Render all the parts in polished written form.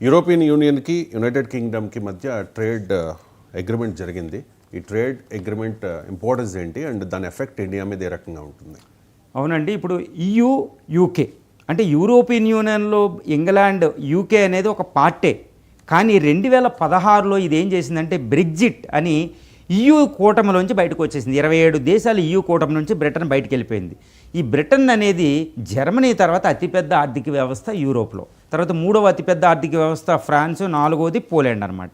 European యూనియన్కి United కింగ్డమ్కి మధ్య trade agreement జరిగింది. ఈ ట్రేడ్ అగ్రిమెంట్ ఇంపార్టెన్స్ ఏంటి అండ్ దాని ఎఫెక్ట్ ఇండియా మీద ఏ రకంగా ఉంటుంది? అవునండి, ఇప్పుడు EU UK అంటే యూరోపియన్ యూనియన్లో ఇంగ్లాండ్ UK అనేది ఒక పార్టే. కానీ 2016లో ఇది ఏం చేసిందంటే బ్రెగ్జిట్ అని EU కూటమిలోంచి బయటకు వచ్చేసింది. 27 దేశాలు EU కూటమి నుంచి బ్రిటన్ బయటకు వెళ్ళిపోయింది. ఈ బ్రిటన్ అనేది జర్మనీ తర్వాత అతిపెద్ద ఆర్థిక వ్యవస్థ యూరోప్లో, తర్వాత 3వ అతిపెద్ద ఆర్థిక వ్యవస్థ ఫ్రాన్స్, 4వది పోలాండ్ అనమాట.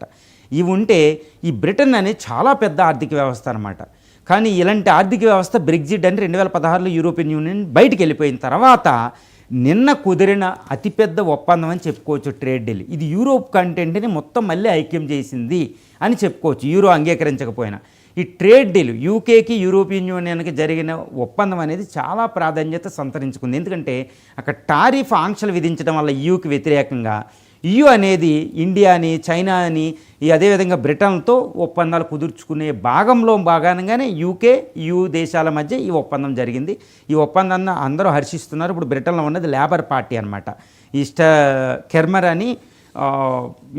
ఇవి ఉంటే ఈ బ్రిటన్ అనేది చాలా పెద్ద ఆర్థిక వ్యవస్థ అనమాట. కానీ ఇలాంటి ఆర్థిక వ్యవస్థ బ్రెగ్జిట్ అని 2016లో యూరోపియన్ యూనియన్ బయటికి వెళ్ళిపోయిన తర్వాత నిన్న కుదిరిన అతిపెద్ద ఒప్పందం అని చెప్పుకోవచ్చు ట్రేడ్ డీల్. ఇది యూరోప్ కంటెంట్ని మొత్తం మళ్ళీ ఐక్యం చేసింది అని చెప్పుకోవచ్చు, యూరో అంగీకరించకపోయినా. ఈ ట్రేడ్ డీల్ యూకేకి యూరోపియన్ యూనియన్కి జరిగిన ఒప్పందం అనేది చాలా ప్రాధాన్యత సంతరించుకుంది. ఎందుకంటే అక్కడ టారిఫ్ ఆంక్షలు విధించడం వల్ల EUకి వ్యతిరేకంగా EU అనేది ఇండియాని, చైనాని, అదేవిధంగా బ్రిటన్తో ఒప్పందాలు కుదుర్చుకునే భాగంగానే EU దేశాల మధ్య ఈ ఒప్పందం జరిగింది. ఈ ఒప్పందాన్ని అందరూ హర్షిస్తున్నారు. ఇప్పుడు బ్రిటన్లో ఉన్నది లేబర్ పార్టీ అనమాట. ఈ కెర్మర్ అని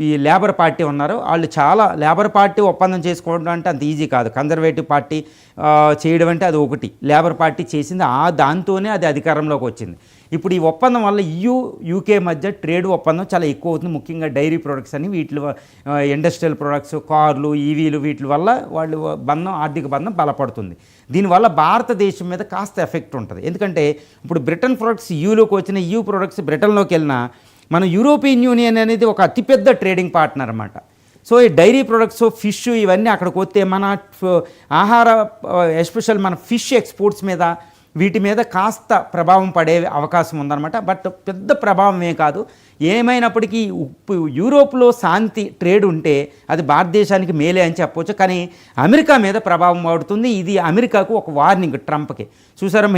ఈ లేబర్ పార్టీ ఉన్నారు. వాళ్ళు చాలా లేబర్ పార్టీ ఒప్పందం చేసుకోవడం అంటే అంత ఈజీ కాదు. కన్జర్వేటివ్ పార్టీ చేయడం అంటే అది ఒకటి, లేబర్ పార్టీ చేసింది దాంతోనే అది అధికారంలోకి వచ్చింది. ఇప్పుడు ఈ ఒప్పందం వల్ల UK మధ్య ట్రేడ్ ఒప్పందం చాలా ఎక్కువ అవుతుంది. ముఖ్యంగా డైరీ ప్రొడక్ట్స్ అని, వీటి ఇండస్ట్రియల్ ప్రొడక్ట్స్, కార్లు, EVలు, వీటి వల్ల వాళ్ళు ఆర్థిక బంధం బలపడుతుంది. దీనివల్ల భారతదేశం మీద కాస్త ఎఫెక్ట్ ఉంటుంది. ఎందుకంటే ఇప్పుడు బ్రిటన్ ప్రొడక్ట్స్ EUలోకి వచ్చిన, EU ప్రొడక్ట్స్ బ్రిటన్లోకి వెళ్ళినా మన యూరోపియన్ యూనియన్ అనేది ఒక అతిపెద్ద ట్రేడింగ్ పార్ట్నర్ అన్నమాట. సో ఈ డైరీ ప్రొడక్ట్స్, ఫిష్, ఇవన్నీ అక్కడికి వస్తే మన ఆహార ఎస్పెషల్ మన ఫిష్ ఎక్స్పోర్ట్స్ మీద, వీటి మీద కాస్త ప్రభావం పడే అవకాశం ఉందన్నమాట. బట్ పెద్ద ప్రభావమే కాదు. ఏమైనప్పటికీ యూరోప్లో శాంతి ట్రేడ్ ఉంటే అది భారతదేశానికి మేలే అని చెప్పవచ్చు. కానీ అమెరికా మీద ప్రభావం పడుతుంది. ఇది అమెరికాకు ఒక వార్నింగ్ ట్రంప్కి. చూసారా,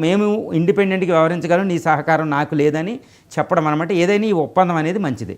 మేము ఇండిపెండెంట్గా వ్యవహరించగలం, నీ సహకారం నాకు లేదని చెప్పడం అనమాట. ఏదైనా ఈ ఒప్పందం అనేది మంచిది.